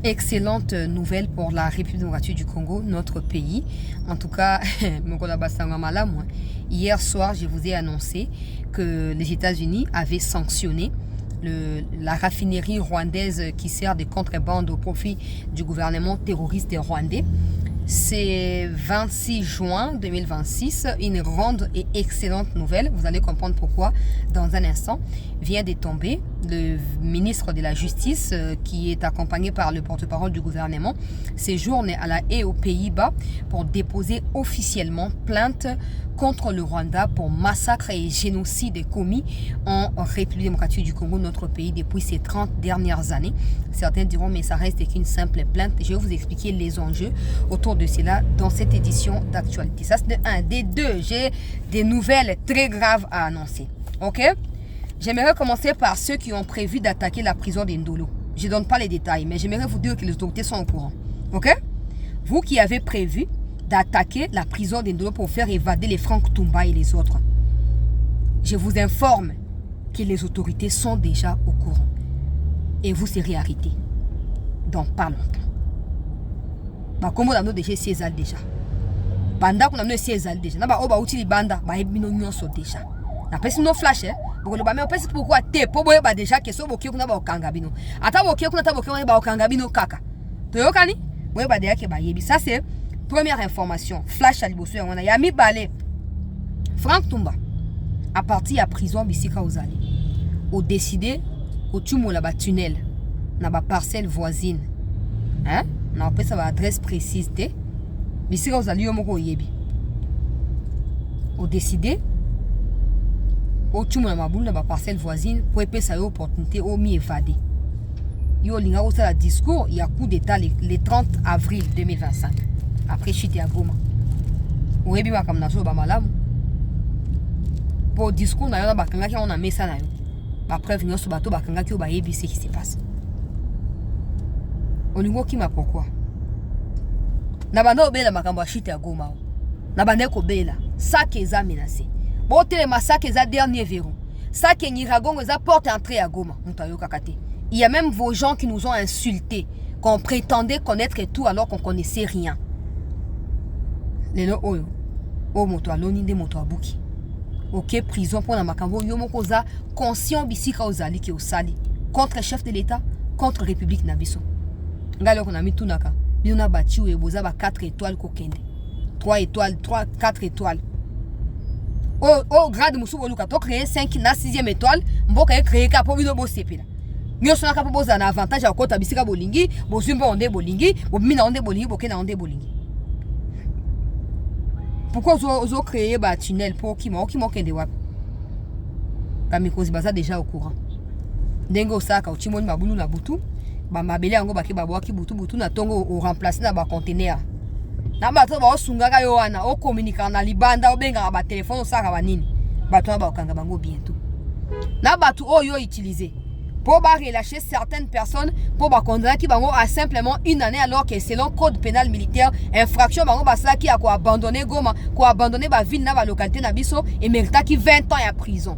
Excellente nouvelle pour la République démocratique du Congo, notre pays. En tout cas, hier soir, je vous ai annoncé que les États-Unis avaient sanctionné la raffinerie rwandaise qui sert de contrebande au profit du gouvernement terroriste rwandais. C'est 26 juin 2026, une grande et excellente nouvelle. Vous allez comprendre pourquoi dans un instant. Vient de tomber le ministre de la Justice qui est accompagné par le porte-parole du gouvernement séjourne à La Haye aux Pays-Bas pour déposer officiellement plainte contre le Rwanda pour massacre et génocide commis en République démocratique du Congo, notre pays, depuis ces 30 dernières années. Certains diront mais ça reste qu'une simple plainte. Je vais vous expliquer les enjeux autour de cela dans cette édition d'actualité. Ça c'est de un. Des deux, j'ai des nouvelles très graves à annoncer. Ok? J'aimerais commencer par ceux qui ont prévu d'attaquer la prison d'Indolo. Je ne donne pas les détails, mais j'aimerais vous dire que les autorités sont au courant. Ok? Vous qui avez prévu d'attaquer la prison d'Indolo pour faire évader les Franck Toumba et les autres, je vous informe que les autorités sont déjà au courant. Et vous serez arrêtés dans pas longtemps. Comme on a déjà 16 ans déjà. Banda qu'on a 16 ans déjà. Naba oba uti li banda ba ebino nyonso déjà. Na pesi no flash Boko ba me pesi pourquoi te po boye ba déjà que so boki kuna ba okanga bino. Ata boki kuna ta boki ba okanga bino kaka. To yokani? Boye ba déjà ke ba yebi. Ça c'est première information. Flash à liboso on a yami balé. Franck Toumba a parti à prison bisika ozali. Au décidé au tumo la ba tunnel na ba parcelle voisine. Hein? Na pesi ba adresse précise te. Bisika ozali yo moko yebi. Au décidé au tumo na maboule na ba parcelle voisine pour epesa yo opportunité au mi évader. Yo linga au sala discours il y a coup d'état le 30 avril 2025 après chute à Goma. Ou ebi makam na so ba malamu. Pour discours na yo na bakanga ki on a mesa na yo. Ba preuve nyo so bato bakanga ki o ba yebi ce qui se passe. Olingo ki ma pourquoi? Na banda obela makambo a chute à Goma. Na banda ko bela ça qui est menacé. Bon, les massacres, les derniers verront. Ça qui est Niragongo, les porte entrée à Goma. Il y a même vos gens qui nous ont insultés, qu'on prétendait connaître tout alors qu'on connaissait rien. Les noms, oh, moto aloni de moto abuki. Ok, prison pour la makambo, yomokoza, conscient bisika ozali ki osali. Contre le chef de l'État, contre la République Nabiso. Ngalo qu'on a mis tout naka. Biona bati ou eboza ba 4 étoiles kokende. 3 étoiles, 4 étoiles. Au grade musu boluka to créer 5 na 6e étoile mboka e créer ka po bino bo sepela nyoso na ka po boza na avantage à kota bisika bolingi bo zumba onde bolingi bo mina onde bolingi bo kena onde bolingi. Pourquoi ozo créer ba tunnel pour ki mo kende wapi kami kozi baza déjà au courant ndengo saka uchimoni mabulu na butu ba mabele yango baki ba bwaki butu na tongo o remplacer na ba conteneur. Na bato ba osungaka yo wana o communiquer na libanda o benga ba téléphone osaka ba nini bato ba okanga bango bientôt na bato oyo utiliser pour ba relâcher certaines personnes pour ba condamner ki bango à simplement une année alors que selon code pénal militaire infraction bango ba sala ki a ko abandonner Goma ko abandonner ba ville na ba localité na biso et mérita ki 20 ans à prison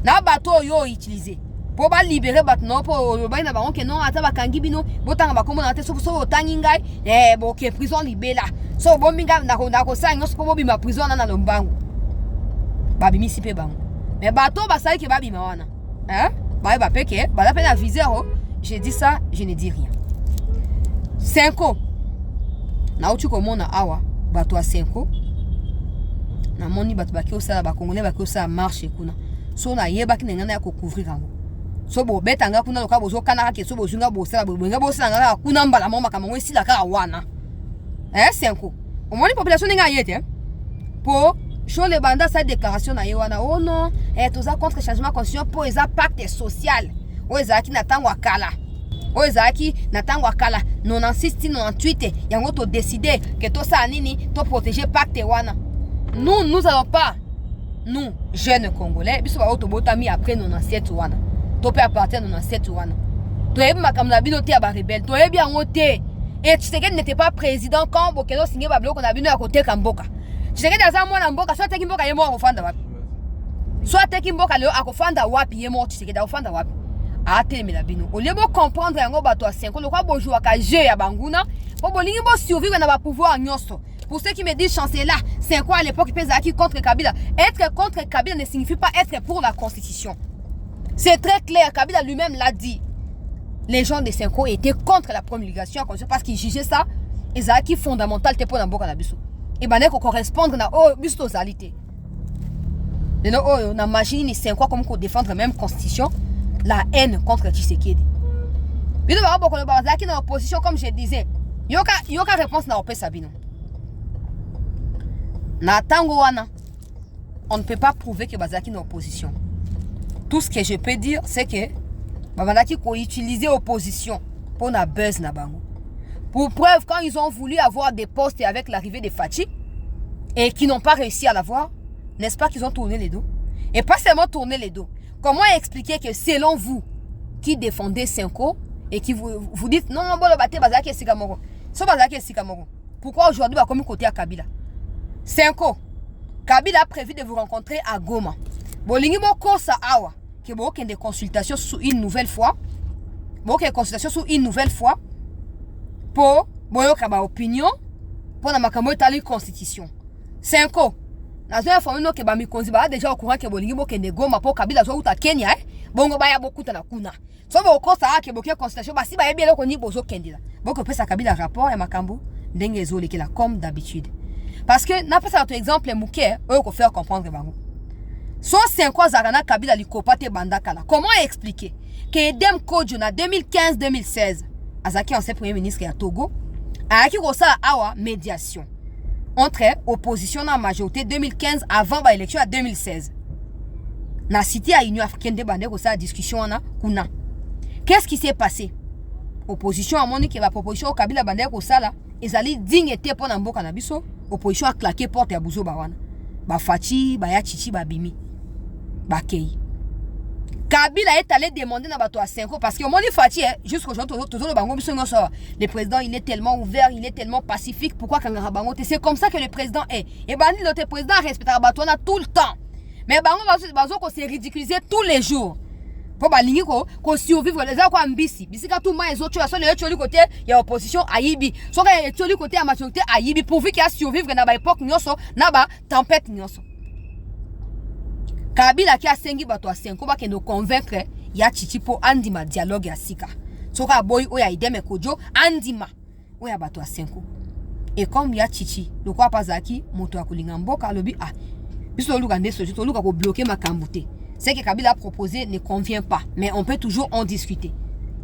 na bato oyo utiliser pour ba libérer batno pour ba na bango que non ata ba kangi bino botanga ba komona te so otangi ngai bo ke prison libela so bon minga na ko sa ngos po bima prison na lombango babi mi sipe bango mais bato ba sali ke babi ma wana ba peke ba la peine à viser je dis ça je ne dis rien 5 ans na utu ko mona awa bato a 5 ans na moni bato ba ki osala ba congolais ba ki osala marche kuna so na yeba ki ngana ya ko couvrir ango so bo betanga kuna loka bozo kana ke so bozunga bosala bonga bosala kuna mbala mama kama ngwe sila ka wana 5 ans. Au moins, la population n'est pas yété. Pour show les bandas cette déclaration na yewana oh non tout ça contre changement constitution pour les pacte social. Ozaki natangwa kala. Ozaki natangwa kala 96 98 yango to décider que tout ça nini to protéger pacte wana. Nous allons pas nous jeunes congolais biso ba auto botami après 97 wana. To peut appartenir 97 wana. To ebi makamna bino te ba rebelle. To ebi yango te. Et Tshisekedi n'était pas président quand Bokelo signé Bablo qu'on a vu à côté Kamboka. Tshisekedi a ça moi na Mboka soit Teki Mboka yemo akofanda wapi. Soit Teki Mboka leo akofanda wapi yemo Tshisekedi akofanda wapi. ate melabino au lieu de comprendre yango bato a 5 le quoi bonjour ka jeu ya banguna pour bolingi bo survivre na ba pouvoir nyonso. Pour ceux qui me disent chancelier, c'est quoi à l'époque qui contre Kabila? Être contre Kabila ne signifie pas être pour la constitution. C'est très clair, Kabila lui-même l'a dit. Les gens de Senko étaient contre la promulgation parce qu'ils jugeaient ça qui fondamental pour la boka na biso. Et ben ko correspondre na biso zalité. Les no na machine ni Senko comme qu'on défendre même constitution, la haine contre Tshisekedi. Bino ba boko le bazaki na opposition comme je disais. Yoka réponse na opé Sabino. Na tango wana, on ne peut pas prouver que bazaki na opposition. Tout ce que je peux dire c'est que Babandaki ko utiliser opposition pour na buzz na bango. Pour preuve, quand ils ont voulu avoir des postes avec l'arrivée de Fachi et qui n'ont pas réussi à l'avoir, n'est-ce pas qu'ils ont tourné les dos? Et pas seulement tourné les dos. Comment expliquer que selon vous, qui défendez Senko et qui vous dites non, bon le bâté bazaki et Sikamoro. So bazaki et Sikamoro. Pourquoi aujourd'hui va comme côté à Kabila? Senko, Kabila a prévu de vous rencontrer à Goma. Bolingi moko sa awa. Que vous avez des consultations sous une nouvelle fois. Vous avez des consultations sous une nouvelle fois. Pour vous avez opinion. Pour la constitution. 5 ans. Dans une famille que vous avez déjà au courant que vous avez des goma pour Kabila soit à Kenya. Bon, vous avez beaucoup de kuna. Si vous avez des consultations, si vous avez bien connu vos candidats. Vous avez fait Kabila rapport et Makambo. Dengezole qui là comme d'habitude. Parce que n'a pas ça notre exemple les mouké, eux qu'on faire comprendre bango. So 5 ans Zarana Kabila likopate bandakala. Comment expliquer que Edem Kodjo na 2015-2016 Azaki ancien premier ministre à Togo a qui ça awa médiation entre opposition na majorité 2015 avant ba élection à 2016. Na cité à Union africaine de bandé ko ça discussion na kuna. Qu'est-ce qui s'est passé? Opposition a moni que la proposition au Kabila bandé ko ça là, ezali dignité pour na mboka na biso, opposition a claqué porte ya buzo bawana. Ba Fachi, ba ya Chichi, ba Bimi. Bakei. Kabila est allé demander na bato à 5 ans parce que mon Fati jusqu'aujourd'hui le président il est tellement ouvert, il est tellement pacifique. Pourquoi Kangara Bango? C'est comme ça que le président est. Et bani notre président respecte Batouana tout le temps. Mais Bango bazo ko se ridiculiser tous les jours. Pour balingi ko survivre les gens ko ambisi. Bisika tout ma ezo tu as le choli côté il y a opposition ayibi. So ka choli côté à majorité ayibi pourvu qu'il y a survivre na ba époque nyoso na ba tempête nyoso. Kabila qui a 5 bato à 5 ba kendo convaincre ya Chichi pour andima dialogue ya sika. Soka boy oya ideme kojo andima oya bato à 5. Et comme ya Chichi, le quoi pas zaki moto akulinga mboka lobi ah. Biso luka ndeso to luka ko bloquer ma kambouté. Ce que Kabila a proposé ne convient pas, mais on peut toujours en discuter.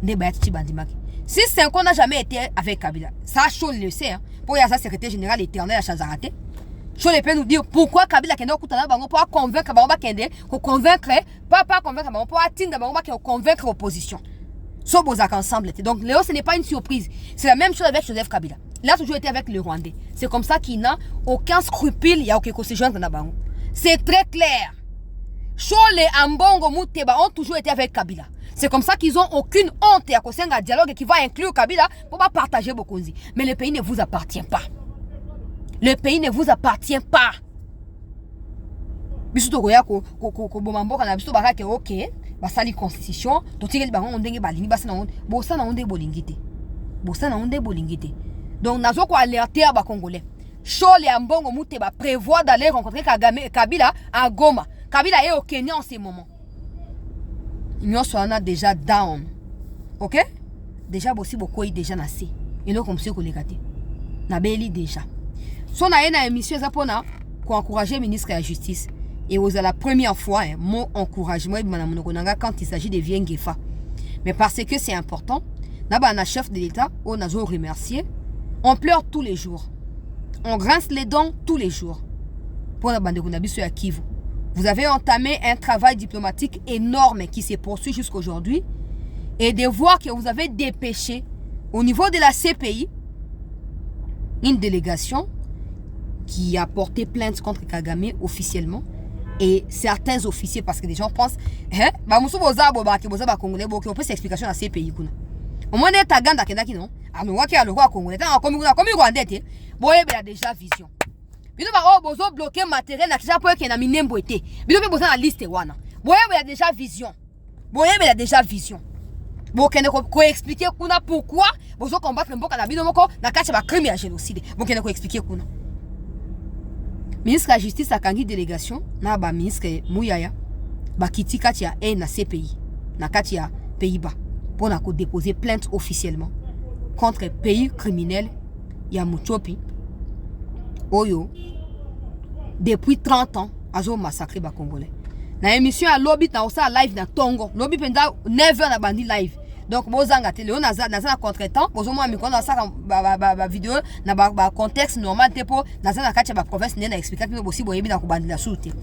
Ne ba Chichi bandimaki. Si 5 n'a jamais été avec Kabila, ça chaud le sait hein. Pour ya sa secrétaire général éternel à Chazarate. Je peux nous dire pourquoi Kabila kende okutana bango pour convaincre bango kende ko convaincre pas convaincre bango pour atteindre bango ko convaincre l'opposition. So bozaka ensemble. Donc Léo ce n'est pas une surprise. C'est la même chose avec Joseph Kabila. Il a toujours été avec le Rwandais. C'est comme ça qu'il n'a aucun scrupule, il y a aucun se joindre dans bango. C'est très clair. Chole Ambongo Muteba ont toujours été avec Kabila. C'est comme ça qu'ils ont aucune honte à cause d'un dialogue qui va inclure Kabila pour pas partager Bokonzi. Mais le pays ne vous appartient pas. Le pays ne vous appartient pas. Bisuto goya ko bomamboka na biso baraka OK, basali constitution, to tireli bango ndenge balingi basana onde, bosana onde bolingite. Bosana onde bolingite. Donc nazo ko alerter ba Congolais. Chole Ambongo Muteba prévoit d'aller rencontrer Kabila à Goma. Kabila est au Kenya en ce moment. Nous sommes déjà down. OK? Déjà bossi beaucoup déjà nassé. Et nous comme ça ko lekate. Na beli déjà. Son a une émission pour encourager le ministre de la Justice. Et c'est la première fois, mon encouragement, quand il s'agit de Viengefa. Mais parce que c'est important, le chef de l'État, on a remercié. On pleure tous les jours. On grince les dents tous les jours. Pour la bande de Kivu. Vous avez entamé un travail diplomatique énorme qui se poursuit jusqu'aujourd'hui. Et de voir que vous avez dépêché au niveau de la CPI une délégation qui a porté plainte contre Kagame officiellement et certains officiers parce que les gens pensent on peut s'explication à ces pays au moins n'est taganda kendaki non amwaki aloko congolais comme rwandais te boye bela déjà vision bino ba bozo bloquer matériel na kisha pour que na minembo été bino pe boza na liste wana boye bela déjà vision Bon, qu'on expliquer pourquoi vous combattre mboka na bino moko na kati ba crime ya génocide. Bon, qu'on expliquer kuna. Ministre de la Justice a kangi délégation na ba ministre Mouyaya ba kiti kati ya na CPI na kati ya Pays-Bas pour na ko déposer plainte officiellement contre pays criminel ya Muchopi Oyo depuis 30 ans azo massacrer ba Congolais. Na émission à lobby na osa live na Tongo. Lobby penda never na bandi live. Donc bozanga télé on a na contretemps bozo mo mikona na saka ba vidéo na ba contexte normal te po na za na kati ba province na expliquer que bosi boyebi na ko bandi la soute.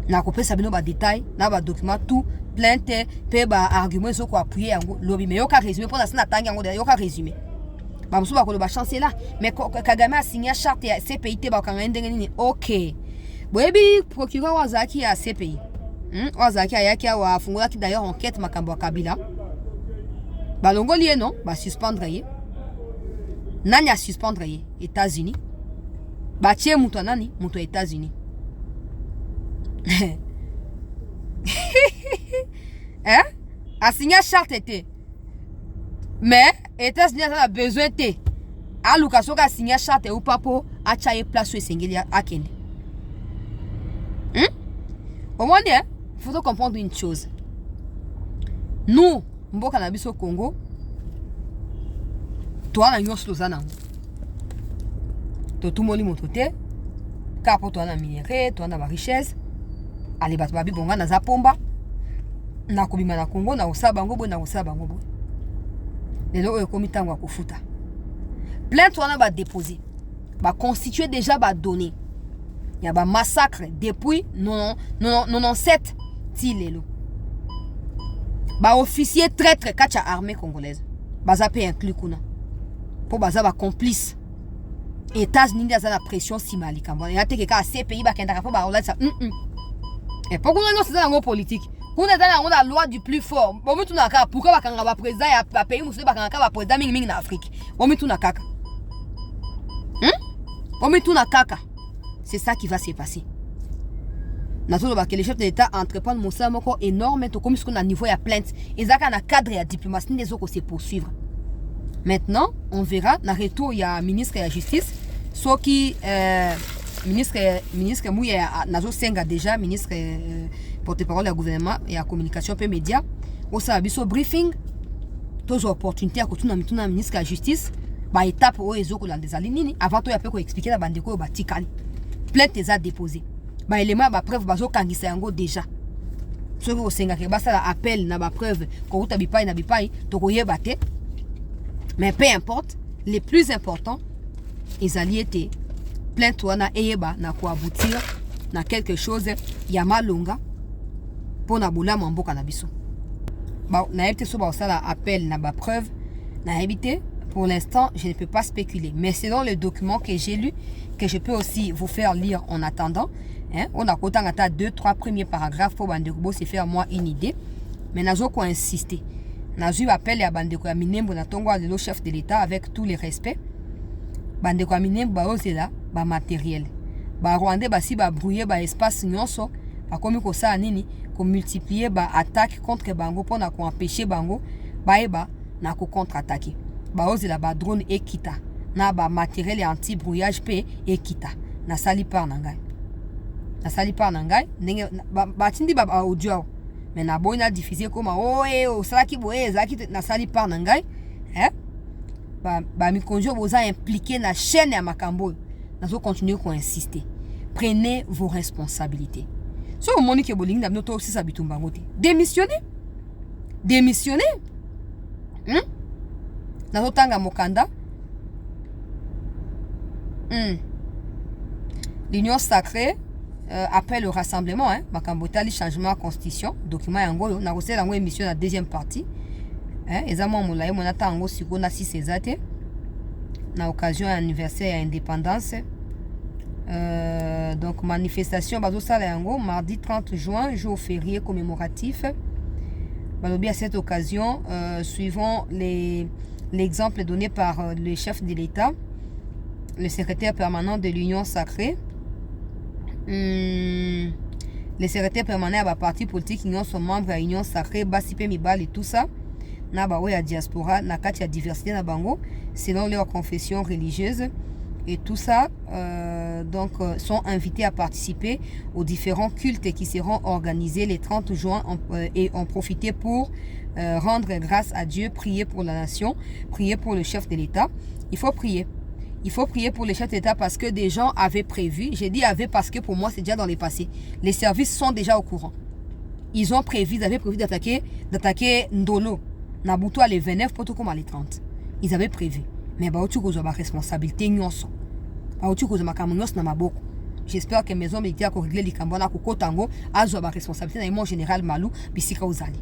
Na ko pesa bino ba détail na ba document tout plainte pe ba argument so ko appuyer yango lobby mais yo ka résumé pour na sana tangi yango yo ka résumé. Ba musu ba ko ba chancer là mais Kagame a signé charte ya CPI te ba kanga ndenge nini. OK. Boyebi procureur wazaki ya CPI. Wazaki ayaki wa fungula ki d'ailleurs enquête makambo ya Kabila. Balongo lié non, ba suspendre ye. Nani a suspendre ye? États-Unis. Ba tie muto nani? Muto États-Unis. Hein? A signé charte été. Mais États-Unis a besoin te. A Lukaso a signé charte ou pas pour a chaye place ou sengeli a kende. Au moins, il faut comprendre une chose. Nous, mboka na biso Congo, toi na nyos lozana. To tout moli motote, kapo toi na minerai, toi na ba richesse. Ali bato babi bonga na za pomba. Na kobima na Congo na osaba bango bo na osaba bango bo. Lelo oyo komitango akofuta. Plainte toi na ba déposer. Ba constituer déjà ba donner. Il y a un massacre depuis 97 tilelo. Ba officier traître kacha armée congolaise. Baza pe inclus kuna. Pour baza ba complice. États-Unis a la pression simali kamba. Ya te ke ka CPI ba kenda ka ba ola ça. Et pourquoi non c'est dans la politique. Kuna dans la loi du plus fort. Bon mutu na ka pourquoi ba kanga ba président ya pays musu ba kanga ba président mingi na Afrique. Bon mutu na kaka. Bon mutu na kaka. C'est ça qui va se passer. Que les chefs de l'État entreprennent mon sang encore énorme, comme ce qu'on a niveau de plainte. Ils ont un cadre et la diplomatie, les autres se poursuivre. Maintenant, on verra. Dans le retour, il y a un ministre de la Justice. Ce qui, ministre Mouya, Nazo Senga déjà, ministre porte-parole du gouvernement et la communication et médias. Au service au briefing, toutes les opportunités à côté de la ministre de la Justice, bah étape où ils ont des alignés. Avant tout, il y a peu expliquer la bande de quoi Batikali. Plainte les a déposé. Ba élément ba preuve bazo kangisa yango déjà. Ce que osenga ke basa la appel na ba preuve ko uta bipai na bipai to ko yeba te. Mais peu importe, les plus importants ils alliés te plainte wana eyeba na ko aboutir na quelque chose ya malonga pour na bola mboka na biso. Ba na ebité so ba osala appel na ba preuve na ebité. Pour l'instant, je ne peux pas spéculer. Mais c'est dans le document que j'ai lu, que je peux aussi vous faire lire en attendant. Hein? On a compté 2-3 premiers paragraphes pour Bandeko se faire moi une idée. Mais nous avons insisté. Nous avons appelé à Bandeko Minembo, le chef de l'État, avec tous les respects. Bandeko Minembo, c'est là, matériel. Rwandais, si brouiller l'espace, comme ça, qu'on multiplier attaque contre Bango pour empêcher Bango, na contre-attaquer. Baozi ba drone ekita na ba matériel anti-brouillage pe ekita na sali par nangai ndenge ba tindi ba audio mais na boina diffuser comme o salaki boye zaki na sali par nangai ba mi konjo boza impliqué na chaîne ya makambo na zo continuer ko insister. Prenez vos responsabilités. So Monique Boling na noto aussi sabitumba ngote. Démissionnez. Nazotanga mokanda. L'union sacrée appelle au rassemblement, Makambotali changement de constitution, document yango na recette yango émission la deuxième partie. Ezamo molaye monata yango sikona si sezate na occasion anniversaire à indépendance. Donc manifestation bazo sala yango mardi 30 juin, jour férié commémoratif. Balobi à cette occasion, suivant l'exemple donné par le chef de l'État, le secrétaire permanent de l'Union sacrée, les secrétaires permanents à parti politique qui sont membres à Union Sacrée, Basipe Mibal et tout ça, na ba ya diaspora, na kati ya diversité na bango, selon leur confession religieuse. Et tout ça, sont invités à participer aux différents cultes qui seront organisés les 30 juin et en profiter pour rendre grâce à Dieu, prier pour la nation, prier pour le chef de l'État. Il faut prier. Il faut prier pour le chef d'État parce que des gens avaient prévu. J'ai dit avaient parce que pour moi, c'est déjà dans les passés. Les services sont déjà au courant. Ils ont prévu, ils avaient prévu d'attaquer Ndolo, Nabuto à les 29, pour tout comme à les 30. Ils avaient prévu. Mais tu as ma responsabilité. J'espère que maison militaire a réglé les Cambona Koko Tango a ma responsabilité dans le général Malou Bisika Ozali.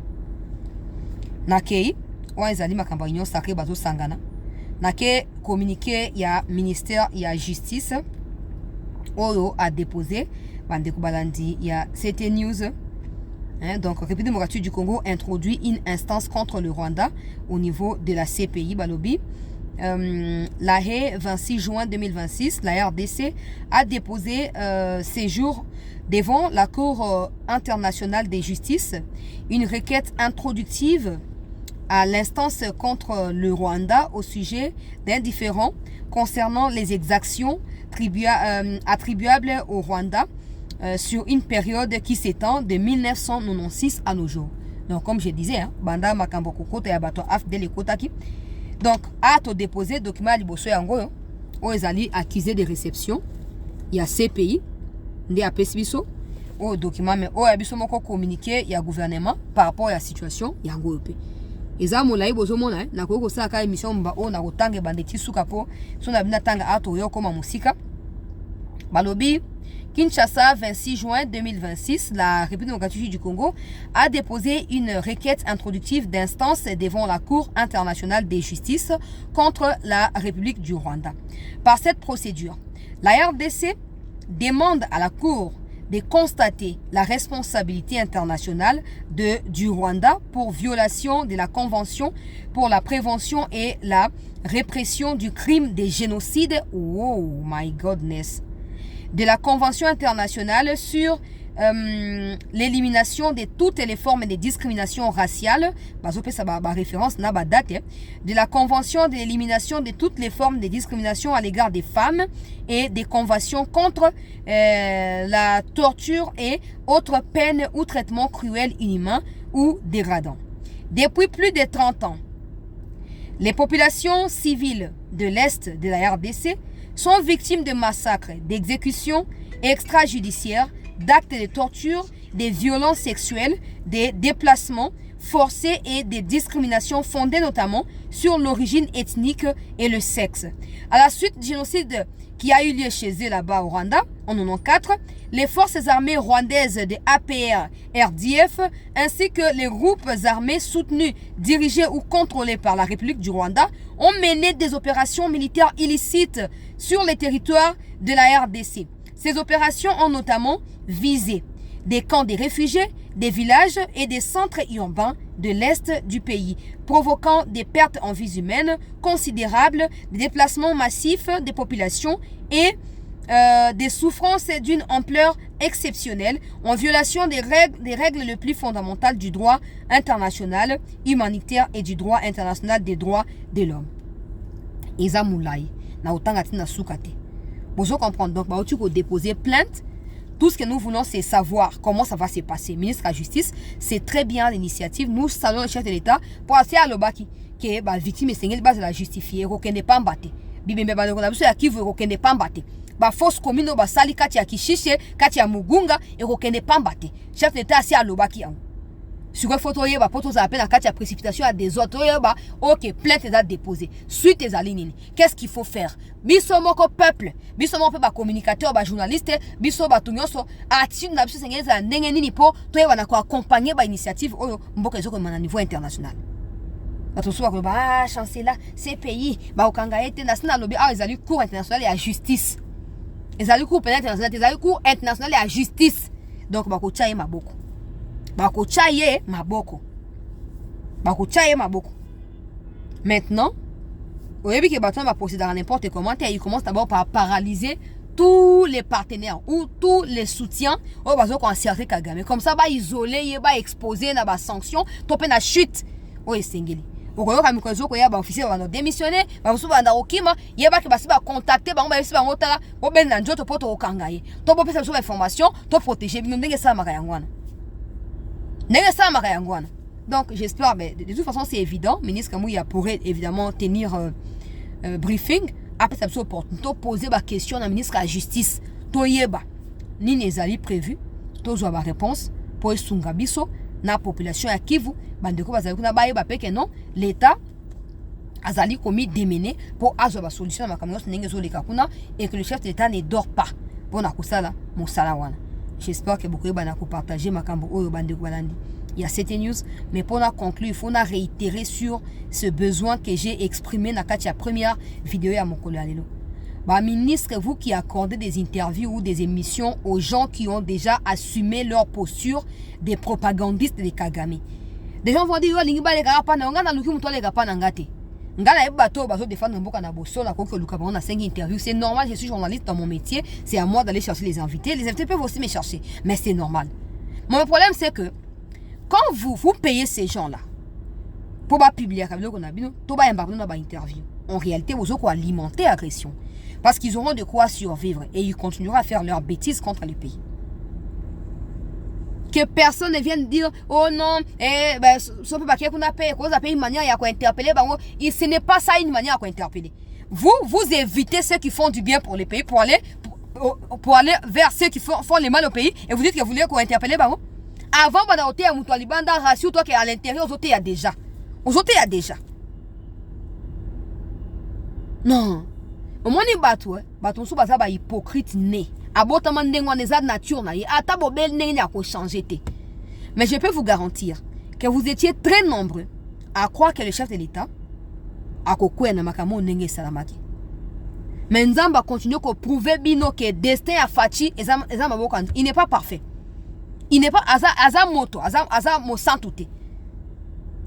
Nakei, Ouazali Makamba Union Sacrée Bazo Sangana. Nake communiqué, il y a ministère, il y a justice. Oyo a déposé. Bandeko Balandi, il y a CT News. Donc, République démocratique du Congo introduit une instance contre le Rwanda au niveau de la CPI Balobi. La Haye, 26 juin 2026, la RDC a déposé ces jours devant la Cour internationale de justice une requête introductive à l'instance contre le Rwanda au sujet d'un différend concernant les exactions attribuables au Rwanda sur une période qui s'étend de 1996 à nos jours. Donc, comme je disais, Banda Makambo Kokota Yabato Afdele Kotaki. Donc, a déposé document à Liboso Yango, où ils allaient accuser de réception. Il y a CPI, il y a PSBISO, au document, mais où il y a communiqué, il y a gouvernement par rapport à la situation, il y a un groupe. Et ça, mon laïbo, na koko sa ka émission mba o na kotange bandeti sukapo, so na bina tanga ato yo koma musika. Balobi, Kinshasa, 26 juin 2026, la République démocratique du Congo a déposé une requête introductive d'instance devant la Cour internationale de justice contre la République du Rwanda. Par cette procédure, la RDC demande à la Cour de constater la responsabilité internationale du Rwanda pour violation de la Convention pour la prévention et la répression du crime de génocide. Oh my goodness. De la Convention internationale sur l'élimination de toutes les formes de discrimination raciale, référence de la Convention de l'élimination de toutes les formes de discrimination à l'égard des femmes et des conventions contre la torture et autres peines ou traitements cruels, inhumains ou dégradants. Depuis plus de 30 ans, les populations civiles de l'Est de la RDC sont victimes de massacres, d'exécutions extrajudiciaires, d'actes de torture, de violences sexuelles, des déplacements forcés et des discriminations fondées notamment sur l'origine ethnique et le sexe. À la suite du génocide qui a eu lieu chez eux là-bas au Rwanda, en 1994, les forces armées rwandaises de APR, RDF, ainsi que les groupes armés soutenus, dirigés ou contrôlés par la République du Rwanda, ont mené des opérations militaires illicites sur les territoires de la RDC. Ces opérations ont notamment visé des camps de réfugiés, des villages et des centres urbains de l'Est du pays, provoquant des pertes en vies humaines considérables, des déplacements massifs des populations et des souffrances d'une ampleur exceptionnelle en violation des règles les plus fondamentales du droit international humanitaire et du droit international des droits de l'homme. Eza moulai na otangati na sukate. Vous comprenez donc, tu peux déposer plainte. Tout ce que nous voulons, c'est savoir comment ça va se passer. Ministre de la Justice, c'est très bien l'initiative. Nous saluons le chef de l'État pour essayer à l'obaki que la victime est singles base de la justifier. Aucun n'est pas embatté. Bibé mais on a besoin à qui veut aucun n'est pas embatté. Ba force commune ba sali kati ya Kishishe, kati ya Mugunga et aucun n'est pas embatté. Chef de l'État c'est à l'obaki. Sur une photo, il y a des appels à la précipitation à des autres. Ok, plainte est déposée. Suite des alignes. Qu'est-ce qu'il faut faire? Bisomoko peuple, bisomoko ba communicateur, ba journaliste, biso ba tunyoso, attitude na biso sengeza ndenge nini po to yeba ko accompagner ba initiative oyo mboka ezoko na niveau international. Bato so ba ba chancelier CPI, ba okanga ete na sina lobby ezali cour international ya justice. Ezali cour pénal international, ezali cour international ya justice. Donc ba ko tchaye maboko. Bakochaye maboko. Bakochaye maboko. Maintenant, au début que Baton va procéder à n'importe comment, il commence d'abord par paralyser tous les partenaires ou tous les soutiens au bazo concerté Kagame. Comme ça, va isoler, va exposer na ba sanction, topé na chute. O esengeli. Okoyo kamikozo ko ya ba officier ba no démissionner, ba so ba na okima, ye ba ke ba si ba contacter ba ba si ba ngotala, o ben na njoto poto okanga ye. To bo pesa so ba information, to protéger bino ndenge ça maka yangwana. Ndenge ça maka yangwana. Donc j'espère, mais de toute façon c'est évident, ministre Mouya pourrait évidemment tenir briefing. Après ça, c'est opportun de poser la question au ministre de la Justice. Toyeba, ni nezali prévu, tozo ba réponse pour sungabiso na population ya Kivu. Bandeko bazali kuna ba yeba peke non, l'État azali commis démené pour avoir solution na makambo ndenge zo leka kuna et que le chef de l'État ne dort pas pour na kusala mosala wana. J'espère que beaucoup bana ko partager makambo oyo bandeko balandi. Il y a cette news, mais pour la conclure, il faut réitérer sur ce besoin que j'ai exprimé dans la première vidéo à mon collègue. Bah, ministre, vous qui accordez des interviews ou des émissions aux gens qui ont déjà assumé leur posture des propagandistes de Kagame. Des gens vont dire, c'est normal, je suis journaliste dans mon métier, c'est à moi d'aller chercher les invités. Les invités peuvent aussi me chercher, mais c'est normal. Mon problème, c'est que quand vous payez ces gens-là pour publier interview, en réalité, vous allez alimenter l'agression. Parce qu'ils auront de quoi survivre et ils continueront à faire leurs bêtises contre le pays. Que personne ne vienne dire oh non, ce n'est pas ça une manière à interpeller. Vous évitez ceux qui font du bien pour le pays pour aller vers ceux qui font le mal au pays et vous dites que vous voulez qu'on interpelle. Avant, il y a un ratio qui est à l'intérieur, il y a déjà. Aujourd'hui, il y a déjà. Non. Au moins, il y a un hypocrite né. Nature, mais je peux vous garantir que vous étiez très nombreux à croire que le chef de l'État a mais Nzamba continue à prouver que le destin a Fachi il n'est pas parfait. Il n'est pas Aza moto, Aza mo sans touté.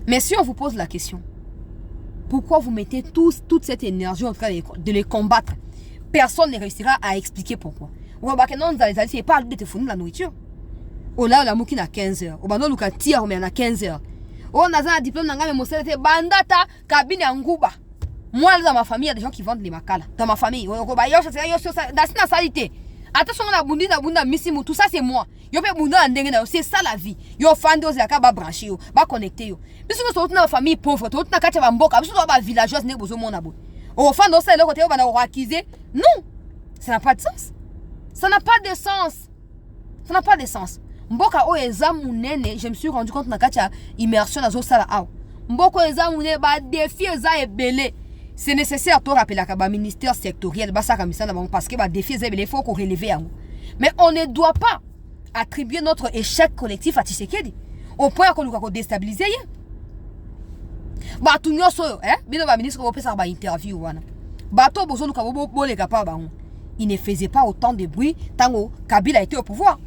Mais si on vous pose la question, pourquoi vous mettez toute cette énergie en train de les combattre? Personne ne réussira à expliquer pourquoi. Ou bah que non, c'est pas de te fournir la nourriture. Oh là, la mouki à 15 heures. Ou bah non, Luka tire, mais à 15 heures. Oh, on a un diplôme, mais mon salaire, bandata, cabine en Gouba. Moi, dans ma famille, il y a des gens qui vendent les makala. Dans ma famille, dans salité. Attention, on a bondi na bunda misimu, tout ça c'est moi. Yo pe bunda ndenge na c'est ça la vie. Yo fando za ka ba brancher yo, ba connecter yo. Biso ko na famille pauvre, to na kacha ba mboka, biso ba villageoise ne bozo mona bo. O fando ça le côté ba na accuser. Non. Ça n'a pas de sens. Ça n'a pas de sens. Ça n'a pas de sens. Mboka o ezamu nene, je me suis rendu compte na kacha immersion na zo sala aw. Mboko ezamu ne ba défi eza ebele. C'est nécessaire de rappeler le ministère sectoriel parce que le défi est il faut qu'on relève. Mais on ne doit pas attribuer notre échec collectif à Tshisekedi au point qu'on nous déstabiliser. Il ne faisait pas autant de bruit tant que Kabila était au pouvoir.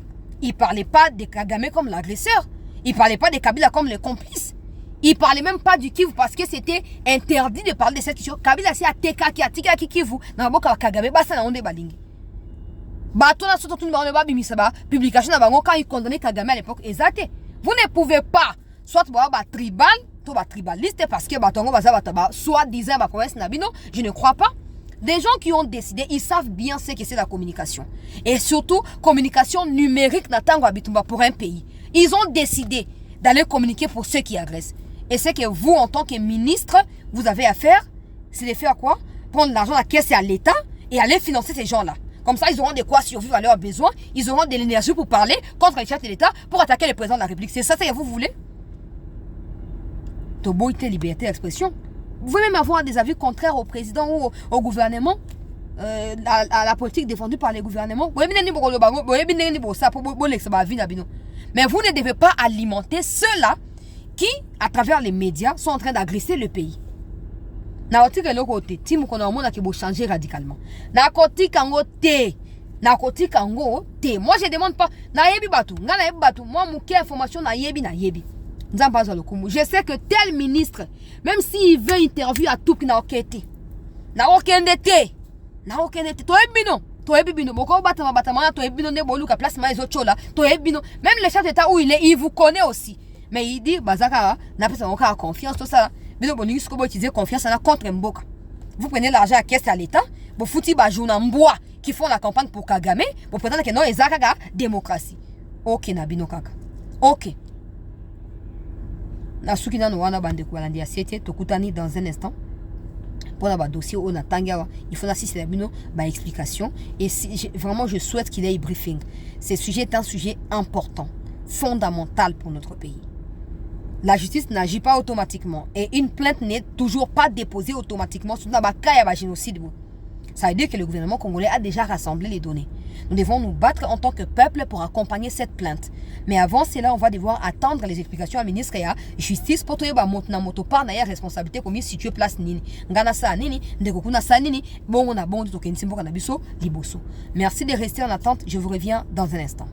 Il ne parlait pas de Kagame comme l'agresseur. Il ne parlait pas de Kabila comme le complice. Il ne parlait même pas du Kivu parce que c'était interdit de parler de cette question. Kabila c'est à Teka qui a Tika qui Kivu. N'a pas Kagame basa na onde balingi. Bato na soto tuni ba bimisaba publication na bango quand il condamnait Kagame à l'époque exact. Vous ne pouvez pas soit ba tribal, to ba tribaliste parce que batongo baza bataba soit disant ba province na bino, je ne crois pas. Des gens qui ont décidé, ils savent bien ce que c'est la communication. Et surtout communication numérique na tango abitumba pour un pays. Ils ont décidé d'aller communiquer pour ceux qui agressent. Et ce que vous, en tant que ministre, vous avez à faire, c'est de faire quoi? Prendre l'argent à caisse et à l'État et aller financer ces gens-là. Comme ça, ils auront de quoi survivre à leurs besoins. Ils auront de l'énergie pour parler contre les chefs de l'État, pour attaquer le président de la République. C'est ça que vous voulez? Toboïté, liberté d'expression. Vous pouvez même avoir des avis contraires au président ou au gouvernement, à la politique défendue par les gouvernements. Mais vous ne devez pas alimenter ceux-là qui, à travers les médias, sont en train d'agresser le pays. Moi, je ne demande pas. Je sais que tel ministre, même s'il veut interview à tout, n'a aucun été. Même le chef d'État où il est, il vous connaît aussi. Mais il dit, Bazaka, n'a pas confiance, tout ça. Confiance contre Mboka. Vous prenez l'argent à caisse à l'État, vous foutez Bajouna Mboa qui font la campagne pour Kagame, vous prétendez que non, ils ont la démocratie. Ok, Nabino Kaka. Ok. Nasukina no wana bande kualandi asiete tokutani dans un instant. Pour le dossier on a tangawa, il faut assister à bino ba explication et vraiment je souhaite qu'il ait un briefing. Ce sujet est un sujet important, fondamental pour notre pays. La justice n'agit pas automatiquement et une plainte n'est toujours pas déposée automatiquement sur la génocide. Ça veut dire que le gouvernement congolais a déjà rassemblé les données. Nous devons nous battre en tant que peuple pour accompagner cette plainte. Mais avant cela, on va devoir attendre les explications à ministre et à justice pour trouver na moto par na responsabilité comme situé place nini. Ngana sa nini, ndekokuna sa nini, bon on a bon to kensimbo kana biso liboso. Merci de rester en attente, je vous reviens dans un instant.